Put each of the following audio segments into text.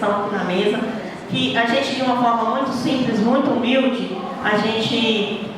estão aqui na mesa, que a gente, de uma forma muito simples, muito humilde, a gente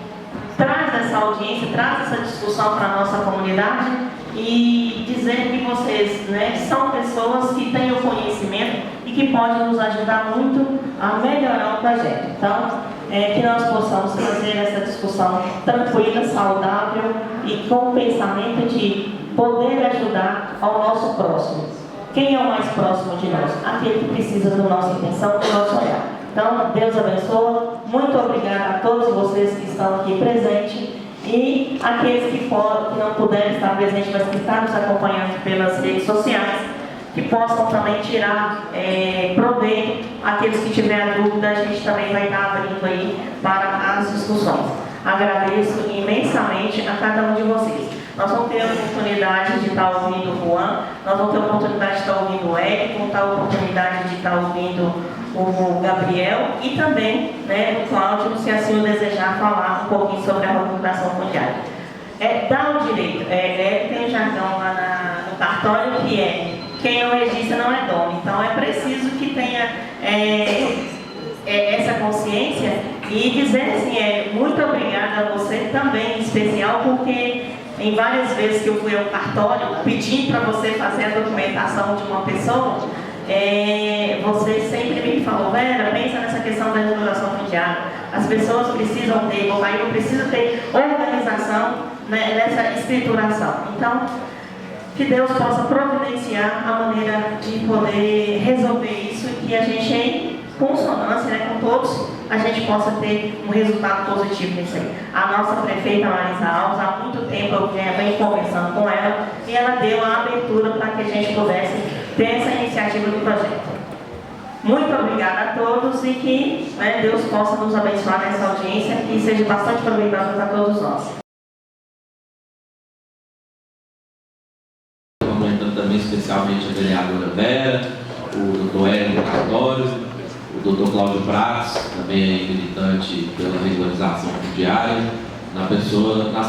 traz essa audiência, traz essa discussão para a nossa comunidade e dizer que vocês, né, são pessoas que têm o conhecimento e que podem nos ajudar muito a melhorar o projeto. Então, que nós possamos fazer essa discussão tranquila, saudável e com o pensamento de poder ajudar ao nosso próximo. Quem é o mais próximo de nós? Aquele que precisa da nossa atenção, do nosso olhar. Então, Deus abençoe. Muito obrigada a todos vocês que estão aqui presentes e aqueles que não puderem estar presentes, mas que estão nos acompanhando pelas redes sociais, que possam também tirar proveito. Aqueles que tiverem dúvida, a gente também vai estar abrindo aí para as discussões. Agradeço imensamente a cada um de vocês. Nós vamos ter a oportunidade de estar ouvindo o Juan, nós vamos ter a oportunidade de estar ouvindo o Eric, vamos ter a oportunidade de estar ouvindo o Gabriel e também, né, o Cláudio, se assim o desejar, falar um pouquinho sobre a recuperação fundiária. Dá o direito, tem um jargão lá no cartório que quem não registra não é dono. Então é preciso que tenha essa consciência e dizer assim, muito obrigada a você também, em especial, porque em várias vezes que eu fui ao cartório pedindo para você fazer a documentação de uma pessoa, você sempre me falou, Vera, pensa nessa questão da regulação fundiária. As pessoas precisam ter, o país precisa ter organização, né, nessa escrituração. Então, que Deus possa providenciar a maneira de poder resolver isso e que a gente, em consonância, né, com todos, a gente possa ter um resultado positivo nisso aí. A nossa prefeita Marisa Alves, há muito tempo eu venho conversando com ela e ela deu a abertura para que a gente pudesse ter essa iniciativa do projeto. Muito obrigada a todos e que, né, Deus possa nos abençoar nessa audiência e seja bastante proveitosa para todos nós. Também especialmente a vereadora Vera, o doutor Hélio Cartório, o doutor Cláudio Prates, também é militante pela regularização fundiária, nas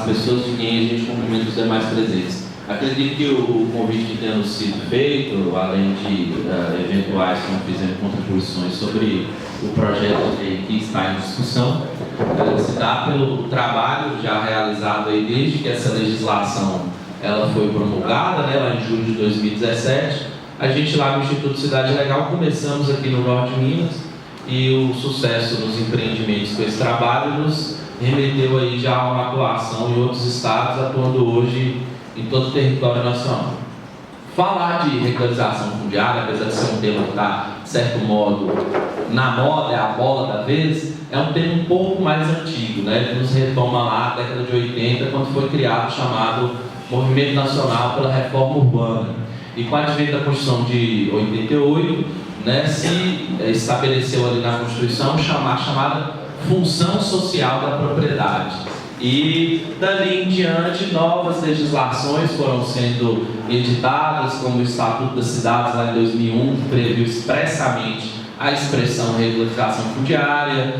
pessoas de quem a gente cumprimenta os demais presentes. Acredito que o convite tenha sido feito, além de eventuais que não fizeram contribuições sobre o projeto que está em discussão, se dá pelo trabalho já realizado aí desde que essa legislação ela foi promulgada, né, lá em julho de 2017. A gente lá no Instituto Cidade Legal começamos aqui no Norte de Minas e o sucesso nos empreendimentos com esse trabalho nos remeteu aí já a uma atuação em outros estados, atuando hoje em todo o território nacional. Falar de regularização fundiária, apesar de ser um tema que está, de certo modo, na moda, é a bola da vez, é um tema um pouco mais antigo, né? Ele nos retoma lá a década de 80, quando foi criado o chamado Movimento Nacional pela Reforma Urbana. E com o advento da Constituição de 88, né, se estabeleceu ali na Constituição a chamada função social da propriedade. E dali em diante, novas legislações foram sendo editadas, como o Estatuto das Cidades, lá em 2001, que previu expressamente a expressão regularização fundiária,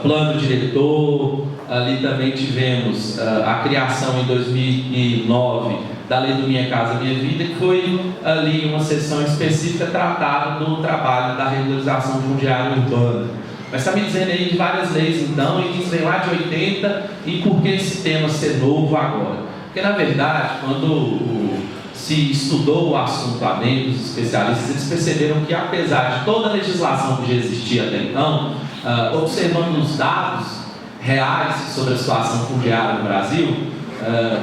plano diretor. Ali também tivemos a criação em 2009 da Lei do Minha Casa Minha Vida, que foi ali uma sessão específica tratada do trabalho da regularização fundiária urbana. Mas está me dizendo aí de várias leis então, e isso vem lá de 80, e por que esse tema ser novo agora? Porque na verdade, quando se estudou o assunto lá dentro, os especialistas, eles perceberam que apesar de toda a legislação que já existia até então, observando os dados reais sobre a situação fundiária no Brasil,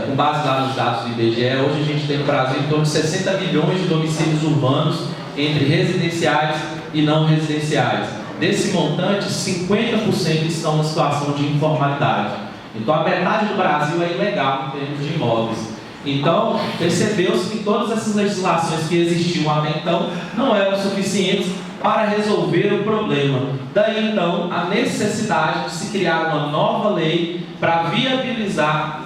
com base lá nos dados do IBGE, hoje a gente tem no Brasil em torno de 60 milhões de domicílios urbanos entre residenciais e não residenciais. Desse montante, 50% estão na situação de informalidade. Então a metade do Brasil é ilegal em termos de imóveis. Então, percebeu-se que todas essas legislações que existiam até então não eram suficientes para resolver o problema. Daí, então, a necessidade de se criar uma nova lei para viabilizar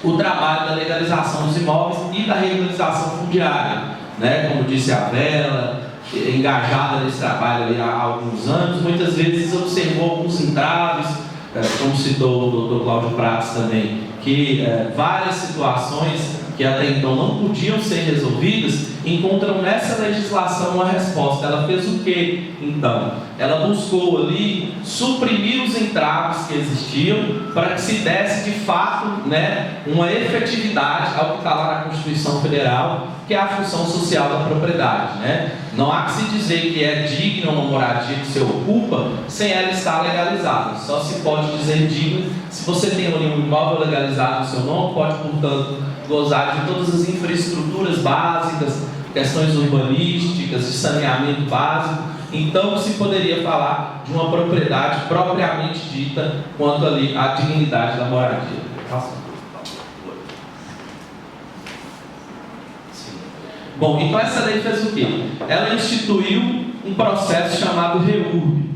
o trabalho da legalização dos imóveis e da regularização fundiária. Né? Como disse a Vera, engajada nesse trabalho ali há alguns anos, muitas vezes observou alguns entraves, como citou o Dr. Cláudio Prates também, que várias situações que até então não podiam ser resolvidas, encontram nessa legislação uma resposta. Ela fez o quê, então? Ela buscou ali suprimir os entraves que existiam para que se desse de fato, né, uma efetividade ao que está lá na Constituição Federal, que é a função social da propriedade, né? Não há que se dizer que é digna uma moradia que se ocupa sem ela estar legalizada. Só se pode dizer digna se você tem um imóvel legalizado no seu nome, pode, portanto, gozar de todas as infraestruturas básicas, questões urbanísticas, de saneamento básico. Então se poderia falar de uma propriedade propriamente dita quanto ali à dignidade da moradia. Bom, então essa lei fez o quê? Ela instituiu um processo chamado REURB,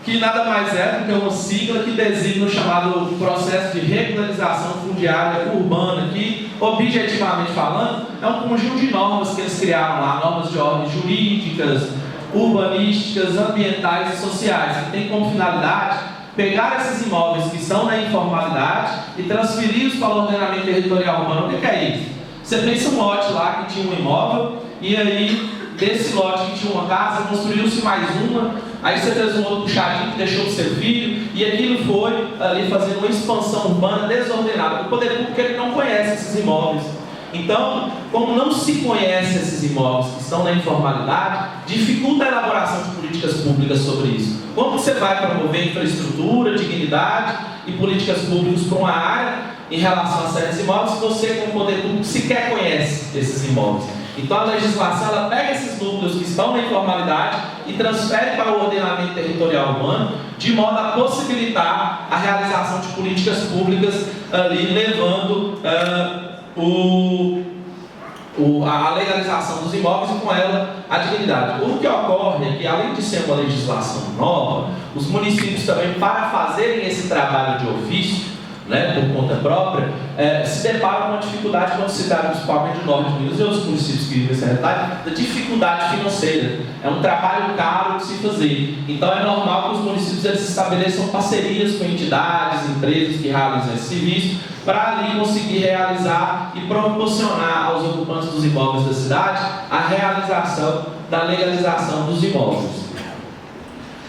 que nada mais é do que uma sigla que designa o chamado processo de regularização fundiária urbana, que, objetivamente falando, é um conjunto de normas que eles criaram lá, normas de ordem jurídicas, urbanísticas, ambientais e sociais, que tem como finalidade pegar esses imóveis que estão na informalidade e transferi-los para o ordenamento territorial urbano. O que é isso? Você pensa um lote lá que tinha um imóvel, e aí desse lote que tinha uma casa, construiu-se mais uma, aí você fez um outro puxadinho que deixou o seu filho, e aquilo foi ali fazendo uma expansão urbana desordenada. O poder público ele não conhece esses imóveis. Então, como não se conhece esses imóveis que estão na informalidade, dificulta a elaboração de políticas públicas sobre isso. Como você vai promover infraestrutura, dignidade e políticas públicas para uma área em relação a certos imóveis se você, como poder público, sequer conhece esses imóveis? Então a legislação ela pega esses núcleos que estão na informalidade e transfere para o ordenamento territorial urbano, de modo a possibilitar a realização de políticas públicas ali, levando a legalização dos imóveis e com ela a dignidade. O que ocorre é que, além de ser uma legislação nova, os municípios também, para fazerem esse trabalho de ofício, né, por conta própria, se deparam com uma dificuldade, quando se dá principalmente no norte de Minas e outros municípios que vivem essa realidade, da dificuldade financeira. É um trabalho caro de se fazer. Então é normal que os municípios eles estabeleçam parcerias com entidades, empresas que realizam esse serviço, para ali conseguir realizar e proporcionar aos ocupantes dos imóveis da cidade a realização da legalização dos imóveis.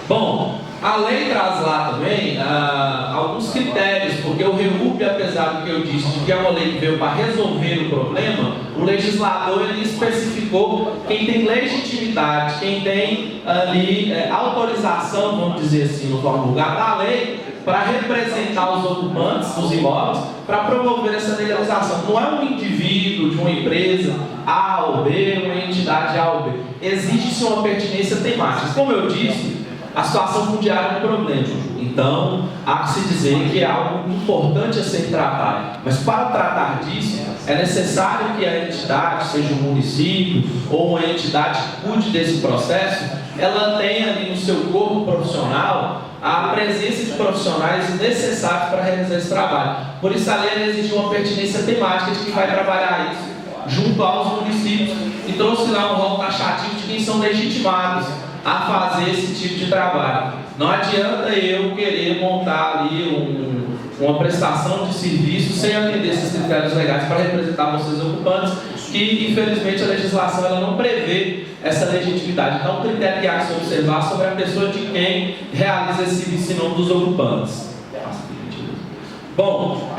Bom, a lei traz lá também alguns critérios, porque o REURB, apesar do que eu disse, de que é uma lei que veio para resolver o problema, o legislador ele especificou quem tem legitimidade, quem tem ali autorização, vamos dizer assim, no lugar da lei, para representar os ocupantes dos imóveis, para promover essa legalização. Não é um indivíduo de uma empresa A ou B, uma entidade A ou B. Existe-se uma pertinência temática. Como eu disse, a situação fundiária é um problema. Então, há que se dizer que é algo importante a ser tratado. Mas para tratar disso, é necessário que a entidade, seja um município ou uma entidade que cuide desse processo, ela tenha ali no seu corpo profissional a presença de profissionais necessários para realizar esse trabalho. Por isso a lei exige uma pertinência temática de quem vai trabalhar isso junto aos municípios e trouxe lá um rol taxativo de quem são legitimados a fazer esse tipo de trabalho. Não adianta eu querer montar ali uma prestação de serviço sem atender esses critérios legais para representar vocês ocupantes, que infelizmente a legislação ela não prevê essa legitimidade. Então, o critério que há que se observar sobre a pessoa de quem realiza esse serviço em nome dos ocupantes. Bom,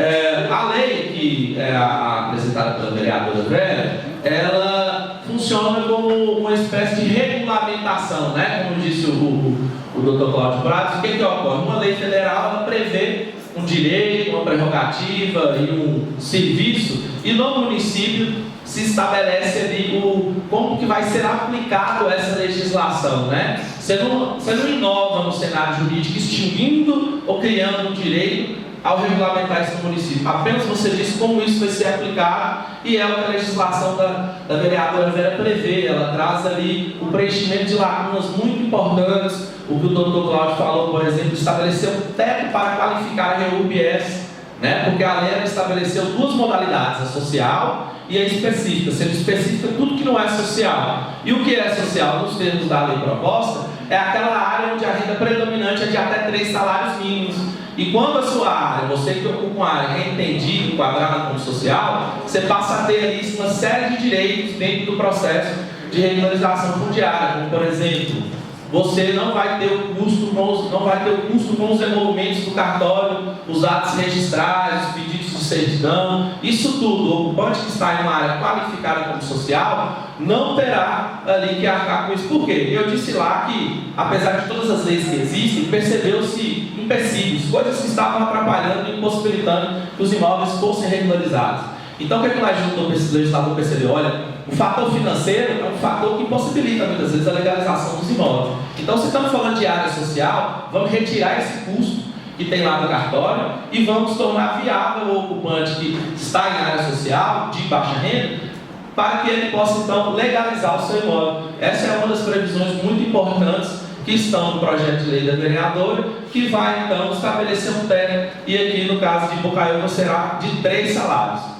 a lei que é apresentada pela vereadora Vera, ela funciona como uma espécie de regulamentação, né? Como disse o Dr. Cláudio Pratos, o que ocorre? Uma lei federal ela prevê um direito, uma prerrogativa e um serviço, e no município se estabelece ali como que vai ser aplicado essa legislação, né? Você não inova no cenário jurídico extinguindo ou criando um direito ao regulamentar isso no município. Apenas você diz como isso vai ser aplicado, e é o que a legislação da vereadora Vera prevê. Ela traz ali o preenchimento de lacunas muito importantes. O que o doutor Cláudio falou, por exemplo, estabeleceu um teto para qualificar a REURB-S, né? Porque a lei estabeleceu duas modalidades, a social e a específica, sendo específica tudo que não é social. E o que é social, nos termos da lei proposta, é aquela área onde a renda predominante é de até 3 salários mínimos. E quando a sua área, você que ocupa uma área é entendida, enquadrada como social, você passa a ter ali uma série de direitos dentro do processo de regularização fundiária, como por exemplo, você não vai ter o custo com os emolumentos do cartório, os atos registrais, os pedidos de certidão, isso tudo, o ocupante que está em uma área qualificada como social, não terá ali que arcar com isso. Por quê? Eu disse lá que, apesar de todas as leis que existem, percebeu-se empecilhos, coisas que estavam atrapalhando e impossibilitando que os imóveis fossem regularizados. Então, o que o legislador percebeu? Olha, o fator financeiro é um fator que impossibilita muitas vezes a legalização dos imóveis. Então, se estamos falando de área social, vamos retirar esse custo que tem lá no cartório e vamos tornar viável o ocupante que está em área social, de baixa renda, para que ele possa então legalizar o seu imóvel. Essa é uma das previsões muito importantes que estão no projeto de lei da vereadora, que vai então estabelecer um teto, e aqui no caso de Bocaiúva será de 3 salários.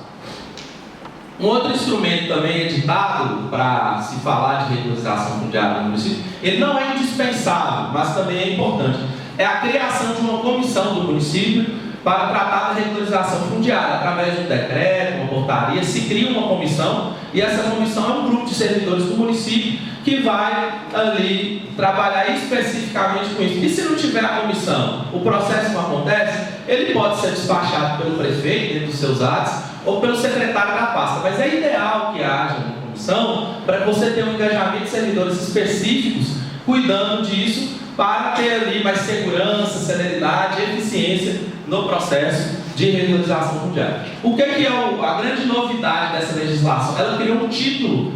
Um outro instrumento também editado para se falar de regularização fundiária no município, ele não é indispensável, mas também é importante, é a criação de uma comissão do município para tratar da regularização fundiária. Através de um decreto, uma portaria, se cria uma comissão, e essa comissão é um grupo de servidores do município que vai ali trabalhar especificamente com isso. E se não tiver a comissão, o processo não acontece, ele pode ser despachado pelo prefeito, dentro dos seus atos, ou pelo secretário da pasta. Mas é ideal que haja uma comissão para que você tenha um engajamento de servidores específicos cuidando disso, para ter ali mais segurança, celeridade e eficiência no processo de regularização fundiária. O que é a grande novidade dessa legislação? Ela criou um título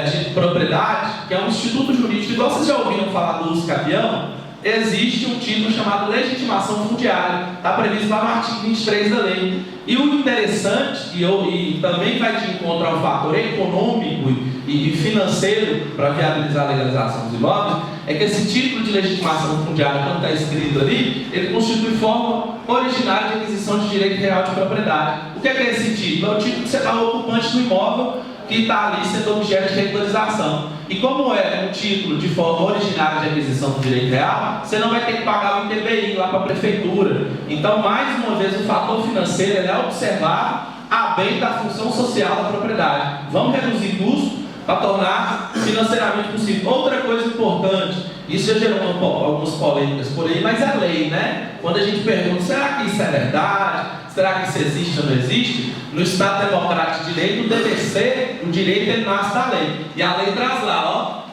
de propriedade, que é um instituto jurídico. Igual vocês já ouviram falar do uso capião, existe um título chamado legitimação fundiária, está previsto lá no artigo 23 da lei. E o interessante, e também vai de encontro ao fator econômico e financeiro para viabilizar a legalização dos imóveis, é que esse título de legitimação fundiária, quando está escrito ali, ele constitui forma originária de aquisição de direito real de propriedade. O que é esse título? É o título que você dá ao ocupante do imóvel que está ali sendo objeto de regularização. E como é um título de forma originária de aquisição do direito real, você não vai ter que pagar o ITBI lá para a prefeitura. Então, mais uma vez, o fator financeiro é observado a bem da função social da propriedade. Vamos reduzir custos para tornar financeiramente possível. Outra coisa importante, isso já gerou algumas polêmicas por aí, mas é lei, né? Quando a gente pergunta, será que isso é verdade? Será que isso existe ou não existe? No Estado Democrático de Direito, o dever ser, o direito ele nasce da lei. E a lei traz lá,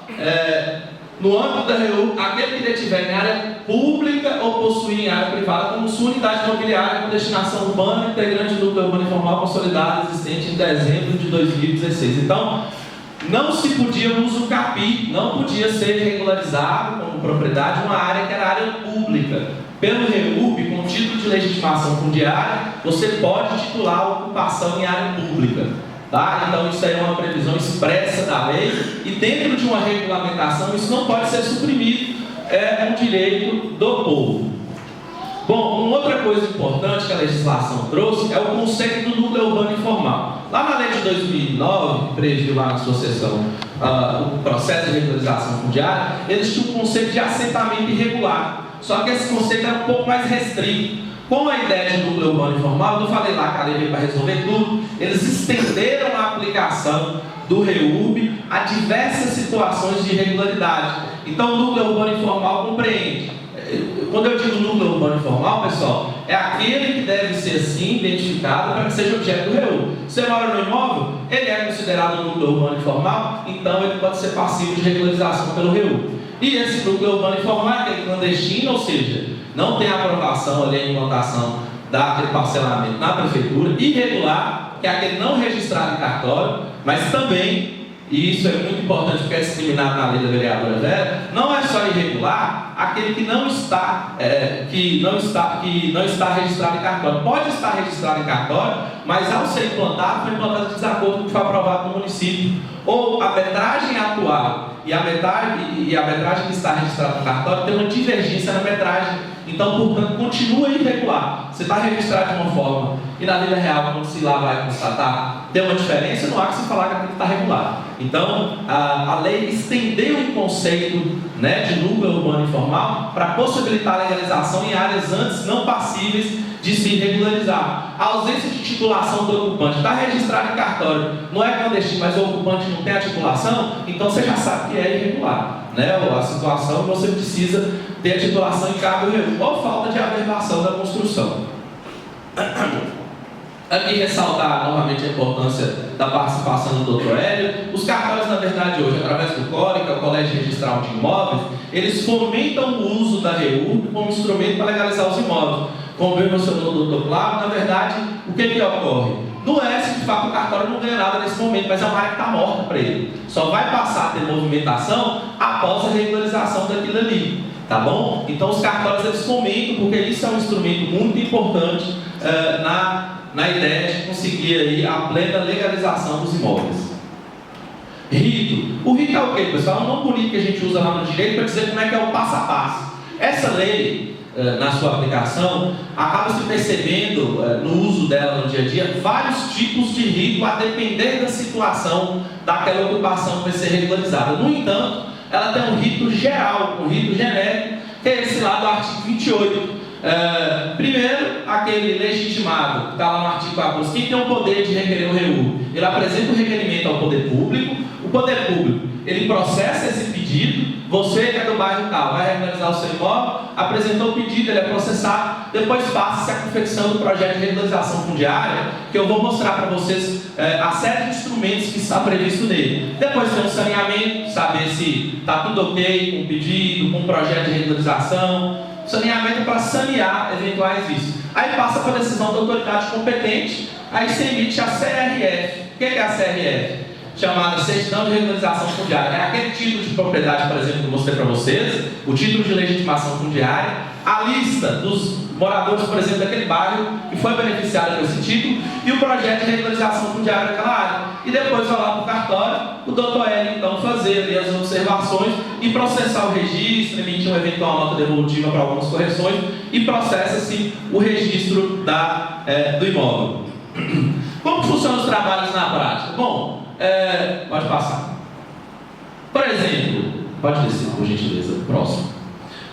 no âmbito da REU, aquele que detiver em área pública ou possuir em área privada como sua unidade imobiliária com destinação urbana, integrante do núcleo urbano informal consolidado existente em dezembro de 2016. Então, não se podia usucapiar, não podia ser regularizado como propriedade uma área que era área pública. Pelo REURB, com título de legitimação fundiária, você pode titular a ocupação em área pública. Tá? Então isso aí é uma previsão expressa da lei, e dentro de uma regulamentação isso não pode ser suprimido, é um direito do povo. Bom, uma outra coisa importante que a legislação trouxe é o conceito do núcleo urbano informal. Lá na lei de 2009, que previu lá na sua seção o processo de regularização fundiária, eles tinham um conceito de assentamento irregular. Só que esse conceito era um pouco mais restrito. Com a ideia de núcleo urbano informal, eu falei lá que a lei veio para resolver tudo, eles estenderam a aplicação do REURB a diversas situações de irregularidade. Então, o núcleo urbano informal compreende. Quando eu digo núcleo urbano informal, pessoal, é aquele que deve ser assim identificado para que seja objeto do REURB. Você mora no imóvel, ele é considerado núcleo urbano informal, então ele pode ser passivo de regularização pelo REURB. E esse núcleo urbano informal é aquele clandestino, ou seja, não tem aprovação ali, a implantação daquele parcelamento na prefeitura. Irregular, que é aquele não registrado em cartório, mas também, e isso é muito importante porque é discriminado na lei da vereadora Vera, não é só irregular aquele que não está registrado em cartório. Pode estar registrado em cartório, mas ao ser implantado, foi implantado de desacordo com o que foi aprovado no município. Ou a metragem atual e a metragem que está registrada no cartório tem uma divergência na metragem. Então, portanto, continua irregular. Você está registrado de uma forma e na vida real, quando se lá vai constatar, tem uma diferença, não há que se falar que aquilo está regular. Então, a lei estendeu o conceito, né, de núcleo urbano informal formal para possibilitar a legalização em áreas antes não passíveis de se regularizar. A ausência de titulação do ocupante está registrado em cartório, não é clandestino, mas o ocupante não tem a titulação, então você já sabe que é irregular, né? Ou a situação você precisa ter a titulação em cargo irregular, ou falta de averbação da construção. Aqui ressaltar novamente a importância da participação do Dr. Hélio. Os cartórios, na verdade, hoje, através do CORE, que é o Colégio Registral de Imóveis, eles fomentam o uso da REURB como instrumento para legalizar os imóveis. Como bem mencionou o Dr. Cláudio, na verdade, o que ocorre? No S, de fato, o cartório não ganha nada nesse momento, mas é uma área que está morta para ele. Só vai passar a ter movimentação após a regularização daquilo ali. Tá bom? Então, os cartórios, eles fomentam, porque isso é um instrumento muito importante na ideia de conseguir aí a plena legalização dos imóveis. Rito. O rito é o quê, pessoal? É um nome bonito que a gente usa lá no direito para dizer como é que é o passo a passo. Essa lei, na sua aplicação, acaba se percebendo, no uso dela no dia a dia, vários tipos de rito a depender da situação daquela ocupação que vai ser regularizada. No entanto, ela tem um rito geral, um rito genérico, que é esse lá do artigo 28. Primeiro, aquele legitimado, que está lá no artigo 14, quem tem o poder de requerer o REURB? Ele apresenta o requerimento ao poder público, o poder público, ele processa esse pedido, você que é do bairro tal, vai regularizar o seu imóvel, apresentou o pedido, ele é processado, depois passa-se a confecção do projeto de regularização fundiária, que eu vou mostrar para vocês a série de instrumentos que está previsto nele. Depois tem um saneamento, saber se está tudo ok com o pedido, com o projeto de regularização, saneamento para sanear eventuais vícios. Aí passa para a decisão da autoridade competente, aí se emite a CRF. O que é a CRF? Chamada Certidão de Regularização Fundiária. É aquele título de propriedade, por exemplo, que eu mostrei para vocês, o título de legitimação fundiária, a lista dos moradores, por exemplo, daquele bairro que foi beneficiado com esse título e o projeto de regularização fundiária daquela área. E depois vai lá para o cartório, o Dr. Hélio, então, fazer ali as observações e processar o registro, emitir uma eventual nota devolutiva para algumas correções e processa-se o registro do imóvel. Como funcionam os trabalhos na prática? Bom, pode passar. Por exemplo, pode descer, por gentileza, próximo.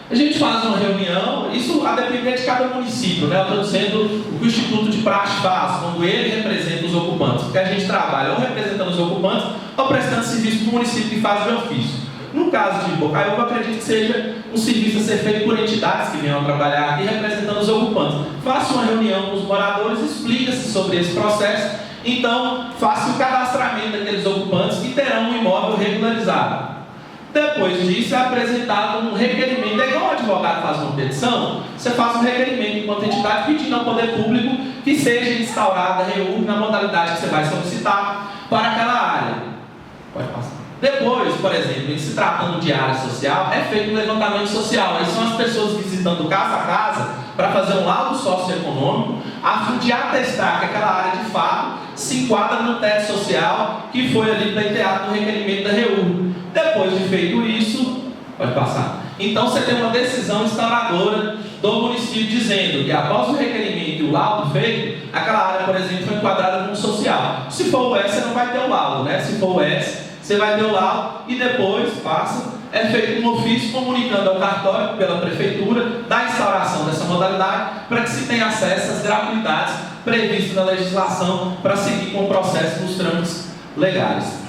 A gente faz uma reunião, isso a depender de cada município, né? Eu estou dizendo o que o Instituto de Praxe faz, quando ele representa os ocupantes, porque a gente trabalha ou representando os ocupantes ou prestando serviço para o município que faz de ofício. No caso de Bocaiúva, eu acredito que seja um serviço a ser feito por entidades que venham trabalhar aqui representando os ocupantes. Faça uma reunião com os moradores, explica-se sobre esse processo, então faça o cadastramento daqueles ocupantes que terão um imóvel regularizado. Depois disso é apresentado um requerimento. É igual um advogado faz uma petição, você faz um requerimento enquanto entidade pedindo ao poder público que seja instaurada a REURB na modalidade que você vai solicitar para aquela área. Pode passar. Depois, por exemplo, em se tratando de área social, é feito um levantamento social. Aí são as pessoas visitando casa a casa para fazer um laudo socioeconômico, a fim de atestar que aquela área de fato se enquadra no teto social que foi ali pleiteado no requerimento da REURB. Depois de feito isso, pode passar. Então você tem uma decisão instauradora do município dizendo que após o requerimento e o laudo feito, aquela área, por exemplo, foi enquadrada como social. Se for o S, você não vai ter o laudo, né? Se for o S, você vai ter o laudo e depois é feito um ofício comunicando ao cartório pela prefeitura da instauração dessa modalidade para que se tenha acesso às gratuidades previstas na legislação para seguir com o processo nos trâmites legais.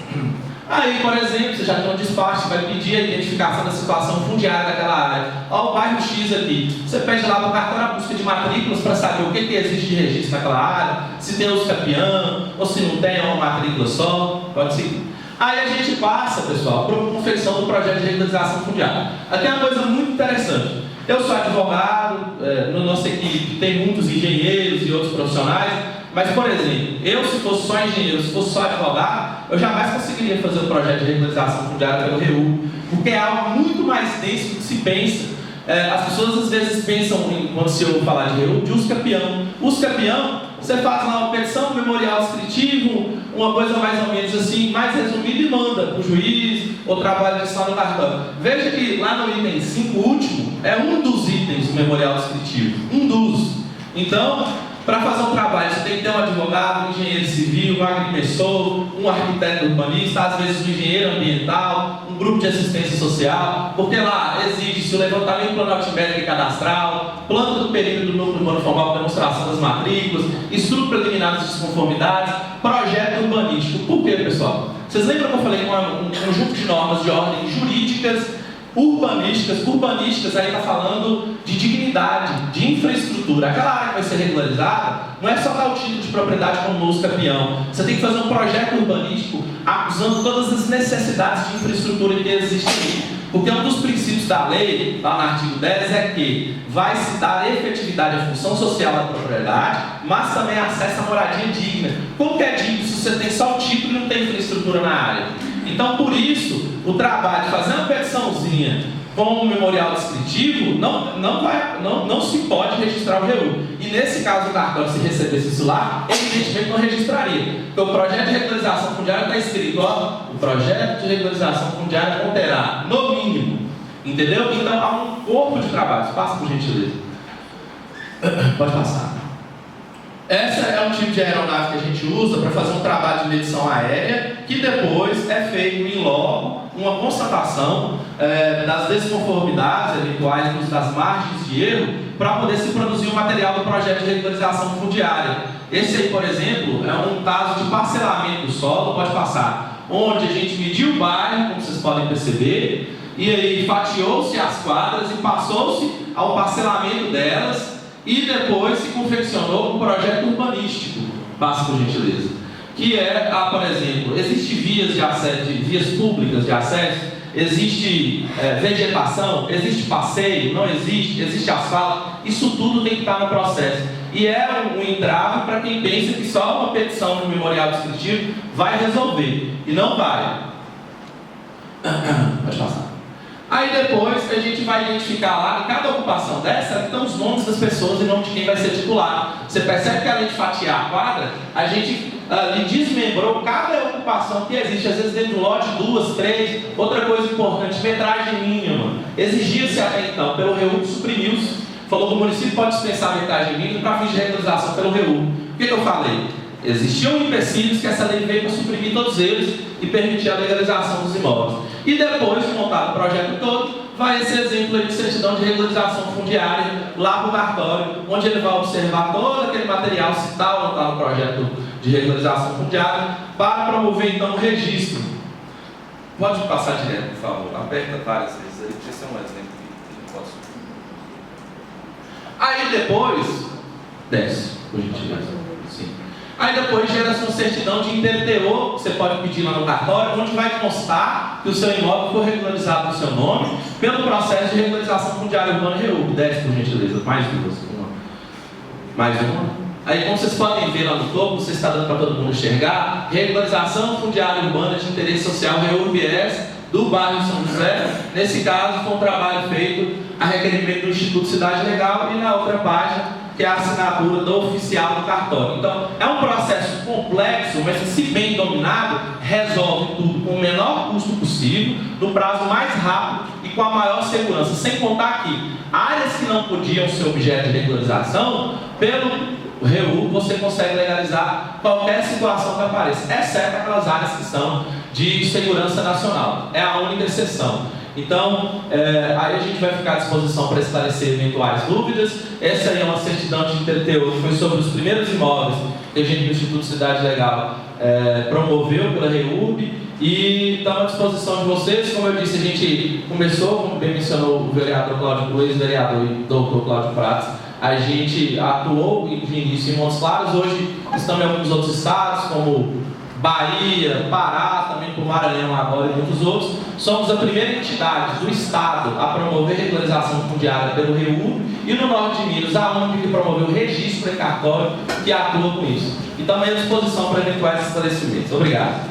Aí, por exemplo, você já tem um despacho, vai pedir a identificação da situação fundiária daquela área. Olha o bairro X aqui. Você pede lá para o cartório a busca de matrículas para saber o que existe de registro naquela área, se tem uso capião, ou se não tem, é uma matrícula só. Pode seguir. Aí a gente passa, pessoal, para a confecção do projeto de regularização fundiária. Aqui é uma coisa muito interessante. Eu sou advogado, na nossa equipe tem muitos engenheiros e outros profissionais, mas, por exemplo, eu se fosse só engenheiro, se fosse só advogado, eu jamais conseguiria fazer o projeto de regularização fundiária pelo REURB, porque é algo muito mais denso do que se pensa. As pessoas às vezes pensam, quando se ouve falar de REURB, de uso capião. Uso capião, você faz lá uma petição, um memorial descritivo, uma coisa mais ou menos assim, mais resumida e manda para o juiz ou trabalho de estado no cartório. Veja que lá no item 5 último, é um dos itens do memorial descritivo, um dos. Então, para fazer um trabalho, você tem que ter um advogado, um engenheiro civil, um agrimensor, um arquiteto urbanista, às vezes um engenheiro ambiental, um grupo de assistência social, porque lá exige-se o levantamento planométrico e cadastral, plano do perímetro do núcleo urbano formal, demonstração das matrículas, estudo preliminar das desconformidades, projeto urbanístico. Por quê, pessoal? Vocês lembram que eu falei um conjunto de normas de ordem jurídicas, urbanísticas, aí está falando de dignidade, de infraestrutura. Aquela área que vai ser regularizada não é só dar o título de propriedade como música peão. Você tem que fazer um projeto urbanístico usando todas as necessidades de infraestrutura que existem ali. Porque um dos princípios da lei, lá no artigo 10, é que vai se dar efetividade à função social da propriedade, mas também acesso à moradia digna. Como que é digno se você tem só o título e não tem infraestrutura na área? Então, por isso, o trabalho de fazer uma petiçãozinha com um memorial descritivo não se pode registrar o REU. E nesse caso, o cartório, se recebesse isso lá, evidentemente não registraria. Porque o projeto de regularização fundiária está escrito, ó, o projeto de regularização fundiária conterá, no mínimo. Entendeu? Então, há um corpo de trabalho. Passa, por gentileza. Pode passar. Essa é um tipo de aeronave que a gente usa para fazer um trabalho de medição aérea, que depois é feito em loco uma constatação das desconformidades eventuais das margens de erro para poder se produzir o material do projeto de regularização fundiária. Esse aí, por exemplo, é um caso de parcelamento do solo, pode passar, onde a gente mediu o bairro, como vocês podem perceber, e aí fatiou-se as quadras e passou-se ao parcelamento delas, e depois se confeccionou um projeto urbanístico, passa por gentileza, que é, por exemplo, existe vias de acesso, vias públicas de acesso, existe vegetação, existe passeio, não existe asfalto, isso tudo tem que estar no processo. E é um entrave para quem pensa que só uma petição no memorial descritivo vai resolver, e não vai. Pode passar. Aí depois a gente vai identificar lá, em cada ocupação dessa, estão os nomes das pessoas e o nome de quem vai ser titular. Você percebe que além de fatiar a quadra, a gente ali desmembrou cada ocupação que existe, às vezes dentro do lote, 2, 3. Outra coisa importante, metragem mínima. Exigia-se até então, pelo REU, suprimiu-se. Falou que o município pode dispensar a metragem mínima para fins de regularização pelo REU. O que eu falei? Existiam empecilhos que essa lei veio para suprimir todos eles e permitir a legalização dos imóveis. E depois de montado o projeto todo, vai esse exemplo aí de certidão de regularização fundiária lá para o cartório, onde ele vai observar todo aquele material, se tal ou não está no projeto de regularização fundiária, para promover então o registro. Pode passar direto, por favor. Aperta várias vezes aí, porque esse é um exemplo que não posso. Aí depois, desce, por gentileza. Sim. Aí depois gera-se uma certidão de interteor, você pode pedir lá no cartório, onde vai constar que o seu imóvel foi regularizado no seu nome pelo processo de regularização fundiária urbana REU. Desce, por gentileza, mais duas. Mais uma. Aí, como vocês podem ver lá no topo, você está dando para todo mundo enxergar, regularização fundiária urbana de interesse social REURBS do bairro São José. Nesse caso, foi um trabalho feito a requerimento do Instituto Cidade Legal e na outra página, que é a assinatura do oficial do cartório. Então, é um processo complexo, mas se bem dominado, resolve tudo com o menor custo possível, no prazo mais rápido e com a maior segurança. Sem contar que áreas que não podiam ser objeto de regularização, pelo REU, você consegue legalizar qualquer situação que apareça, exceto aquelas áreas que são de segurança nacional. É a única exceção. Então, aí a gente vai ficar à disposição para esclarecer eventuais dúvidas. Essa aí é uma certidão de interteor que foi sobre os primeiros imóveis que a gente, do Instituto Cidade Legal, promoveu pela REURB, e estamos à disposição de vocês. Como eu disse, a gente começou, como bem mencionou o vereador Cláudio, o ex-vereador e doutor Cláudio Prates, a gente atuou de início em Montes Claros, hoje estamos em alguns outros estados, como Bahia, Pará, também por Maranhão agora e muitos outros. Somos a primeira entidade do Estado a promover regularização fundiária pelo REU, e no norte de Minas, a única que promoveu o registro em cartório que atua com isso. E também à disposição para eventuais esclarecimentos. Obrigado.